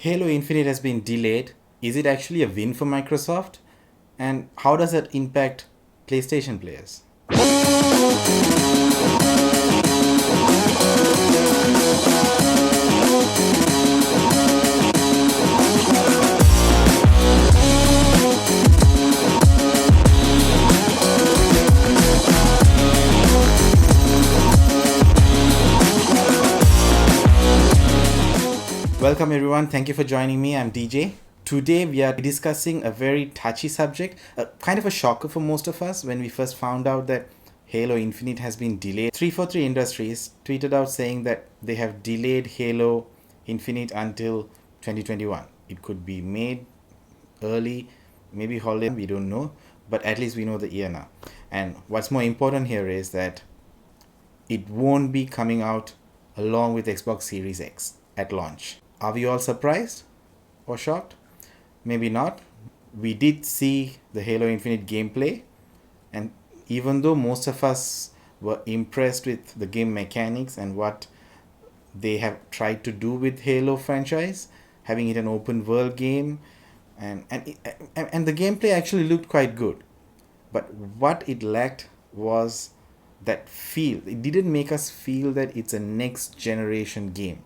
Halo Infinite has been delayed. Is it actually a win for Microsoft? And how does that impact PlayStation players? Welcome everyone. Thank you for joining me. I'm DJ. Today we are discussing a very touchy subject, kind of a shocker for most of us when we first found out that Halo Infinite has been delayed. 343 Industries tweeted out saying that they have delayed Halo Infinite until 2021. It could be made early, maybe holiday, we don't know, but at least we know the year now. And what's more important here is that it won't be coming out along with Xbox Series X at launch. Are we all surprised or shocked? Maybe not. We did see the Halo Infinite gameplay, and even though most of us were impressed with the game mechanics and what they have tried to do with Halo franchise, having it an open world game, and the gameplay actually looked quite good. But what it lacked was that feel. It didn't make us feel that it's a next generation game.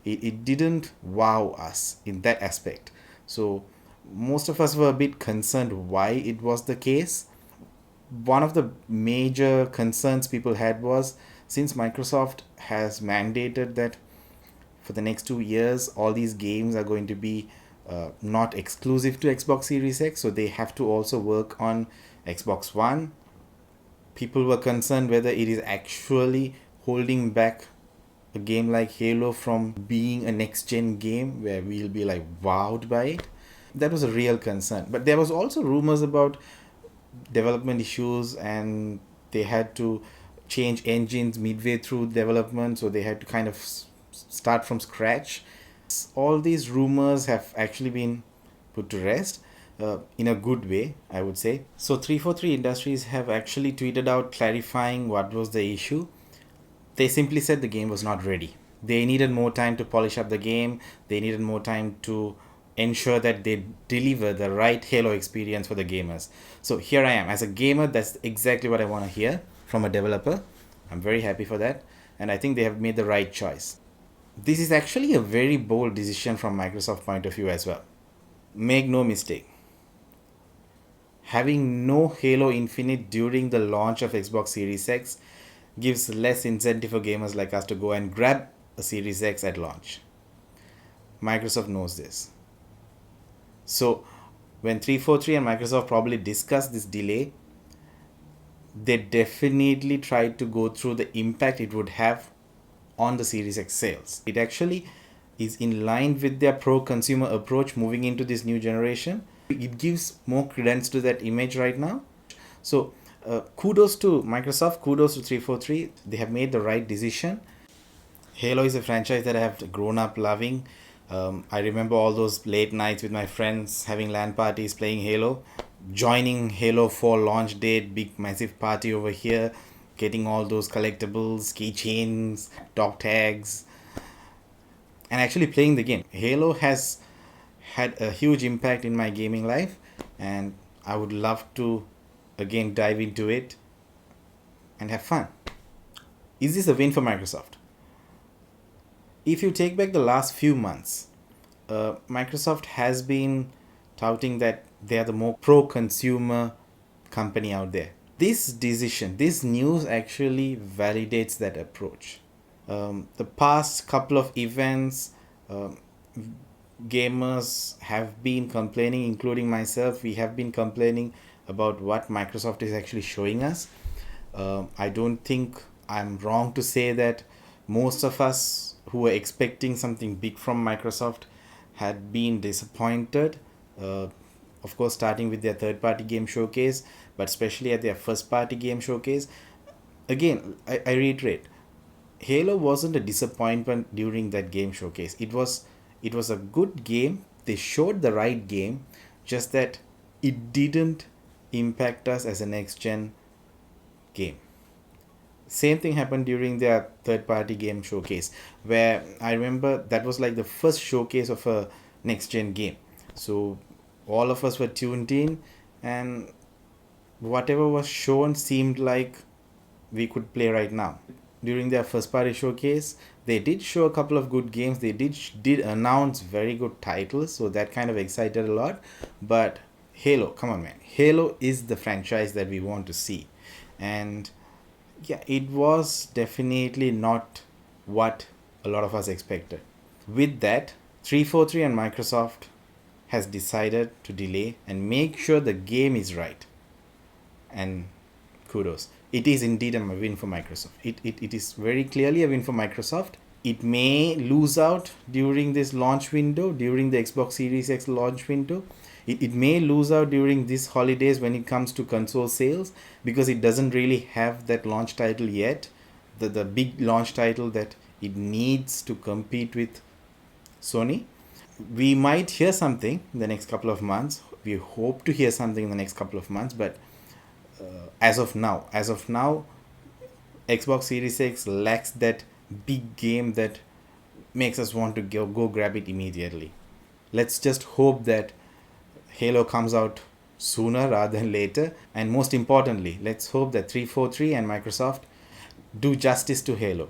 It didn't wow us in that aspect. So most of us were a bit concerned why it was the case. One of the major concerns people had was, since Microsoft has mandated that for the next 2 years all these games are going to be not exclusive to Xbox Series X, so they have to also work on Xbox One. People were concerned whether it is actually holding back a game like Halo from being a next gen game where we'll be like wowed by it. That was a real concern. But there was also rumors about development issues, and they had to change engines midway through development, so they had to kind of start from scratch. All these rumors have actually been put to rest. In a good way, I would say. So 343 Industries have actually tweeted out clarifying what was the issue. They simply said the game was not ready. They needed more time to polish up the game. They needed more time to ensure that they deliver the right Halo experience for the gamers. So here I am. As a gamer, that's exactly what I want to hear from a developer. I'm very happy for that. And I think they have made the right choice. This is actually a very bold decision from Microsoft's point of view as well. Make no mistake. Having no Halo Infinite during the launch of Xbox Series X gives less incentive for gamers like us to go and grab a Series X at launch. Microsoft knows this. So when 343 and Microsoft probably discussed this delay, they definitely tried to go through the impact it would have on the Series X sales. It actually is in line with their pro-consumer approach moving into this new generation. It gives more credence to that image right now. So kudos to Microsoft, kudos to 343. They have made the right decision. Halo is a franchise that I have grown up loving. I remember all those late nights with my friends having LAN parties playing Halo, joining Halo 4 launch date, big massive party over here, getting all those collectibles, keychains, dog tags, and actually playing the game. Halo has had a huge impact in my gaming life, and I would love to again dive into it and have fun. Is this a win for Microsoft? If you take back the last few months, Microsoft has been touting that they are the more pro-consumer company out there. This decision, this news actually validates that approach. The past couple of events, gamers have been complaining, including myself. We have been complaining about what Microsoft is actually showing us. I don't think I'm wrong to say that most of us who were expecting something big from Microsoft had been disappointed. Of course, starting with their third-party game showcase, but especially at their first-party game showcase. Again, I reiterate, Halo wasn't a disappointment during that game showcase. It was a good game. They showed the right game, just that it didn't impact us as a next gen game. Same thing happened during their third party game showcase, where I remember that was like the first showcase of a next gen game. So all of us were tuned in, and whatever was shown seemed like we could play right now. During their first party showcase, they did show a couple of good games. They did announce very good titles, so that kind of excited a lot. But Halo, come on, man, Halo is the franchise that we want to see. And yeah, it was definitely not what a lot of us expected. With that, 343 and Microsoft has decided to delay and make sure the game is right. And kudos. It is indeed a win for Microsoft. It is very clearly a win for Microsoft. It may lose out during this launch window, during the Xbox Series X launch window. It may lose out during these holidays when it comes to console sales, because it doesn't really have that launch title yet, the big launch title that it needs to compete with Sony. We might hear something in the next couple of months. We hope to hear something in the next couple of months, but as of now, Xbox Series X lacks that big game that makes us want to go grab it immediately. Let's just hope that Halo comes out sooner rather than later. And most importantly, let's hope that 343 and Microsoft do justice to Halo.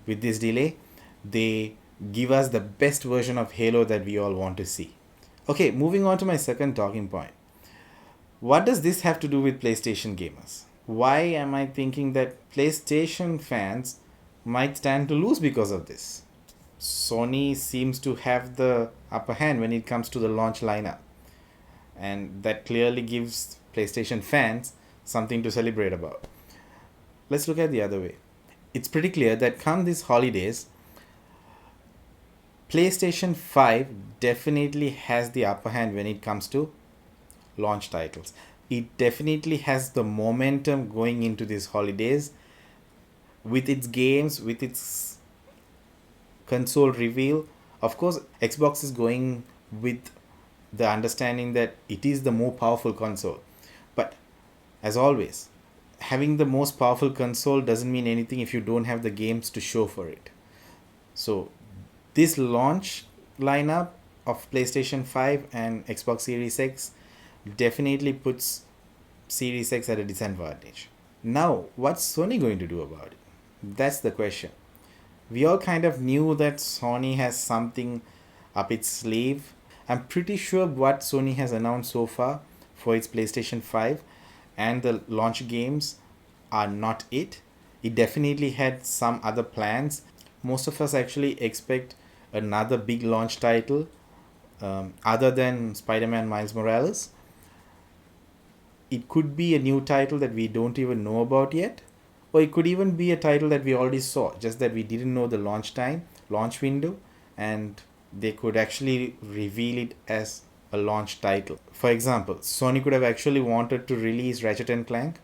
With this delay, they give us the best version of Halo that we all want to see. Okay, moving on to my second talking point. What does this have to do with PlayStation gamers? Why am I thinking that PlayStation fans might stand to lose because of this? Sony seems to have the upper hand when it comes to the launch lineup, and that clearly gives PlayStation fans something to celebrate about. Let's look at the other way. It's pretty clear that come these holidays, PlayStation 5 definitely has the upper hand when it comes to launch titles. It definitely has the momentum going into these holidays with its games, with its console reveal. Of course, Xbox is going with the understanding that it is the more powerful console. But as always, having the most powerful console doesn't mean anything if you don't have the games to show for it. So this launch lineup of PlayStation 5 and Xbox Series X definitely puts Series X at a disadvantage. Now, what's Sony going to do about it? That's the question. We all kind of knew that Sony has something up its sleeve. I'm pretty sure what Sony has announced so far for its PlayStation 5 and the launch games are not it. It definitely had some other plans. Most of us actually expect another big launch title other than Spider-Man Miles Morales. It could be a new title that we don't even know about yet, or it could even be a title that we already saw, just that we didn't know the launch time, launch window, and they could actually reveal it as a launch title. For example, Sony could have actually wanted to release Ratchet and Clank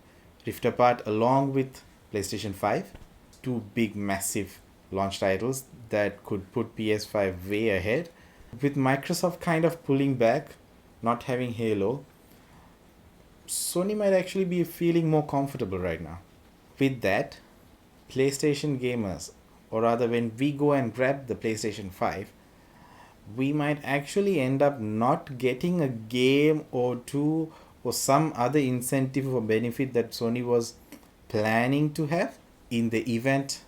Rift Apart along with PlayStation 5, two big massive launch titles that could put PS5 way ahead. With Microsoft kind of pulling back, not having Halo, Sony might actually be feeling more comfortable right now. With that, PlayStation gamers, or rather when we go and grab the PlayStation 5, we might actually end up not getting a game or two or some other incentive or benefit that Sony was planning to have in the event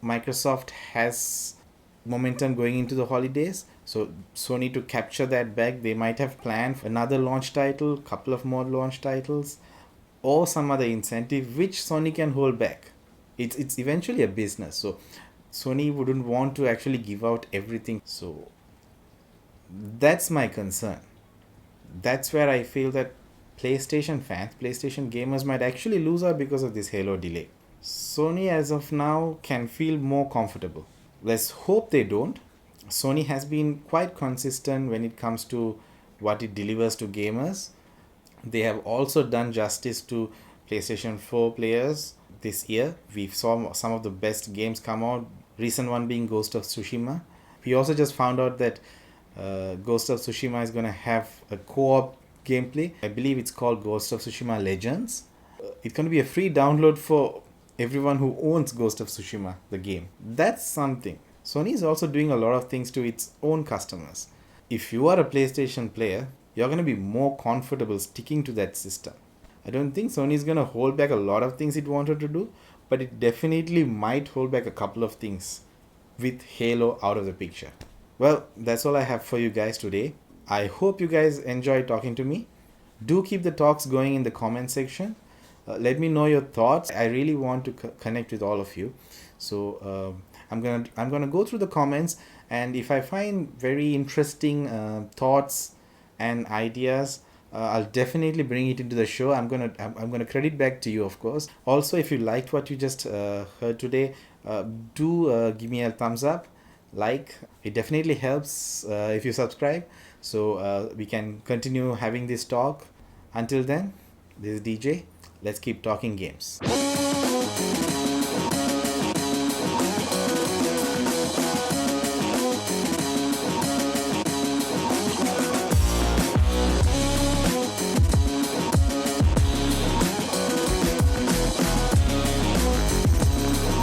Microsoft has momentum going into the holidays. So Sony, to capture that back, they might have planned for another launch title, couple of more launch titles, or some other incentive which Sony can hold back. It's eventually a business, so Sony wouldn't want to actually give out everything. So that's my concern. That's where I feel that PlayStation fans, PlayStation gamers might actually lose out because of this Halo delay. Sony as of now can feel more comfortable. Let's hope they don't. Sony has been quite consistent when it comes to what it delivers to gamers. They have also done justice to PlayStation 4 players this year. We saw some of the best games come out, recent one being Ghost of Tsushima. We also just found out that Ghost of Tsushima is going to have a co-op gameplay. I believe it's called Ghost of Tsushima Legends. It's going to be a free download for everyone who owns Ghost of Tsushima, the game. That's something. Sony is also doing a lot of things to its own customers. if you are a PlayStation player, you're going to be more comfortable sticking to that system. I don't think Sony is going to hold back a lot of things it wanted to do, but it definitely might hold back a couple of things with Halo out of the picture. Well, that's all I have for you guys today. I hope you guys enjoy talking to me. Do keep the talks going in the comment section. Let me know your thoughts. I really want to connect with all of you. So I'm gonna go through the comments, and if I find very interesting thoughts and ideas, I'll definitely bring it into the show. I'm gonna credit back to you, of course. Also, if you liked what you just heard today, do give me a thumbs up. Like, it definitely helps if you subscribe, so we can continue having this talk. Until then, this is DJ. Let's keep talking games.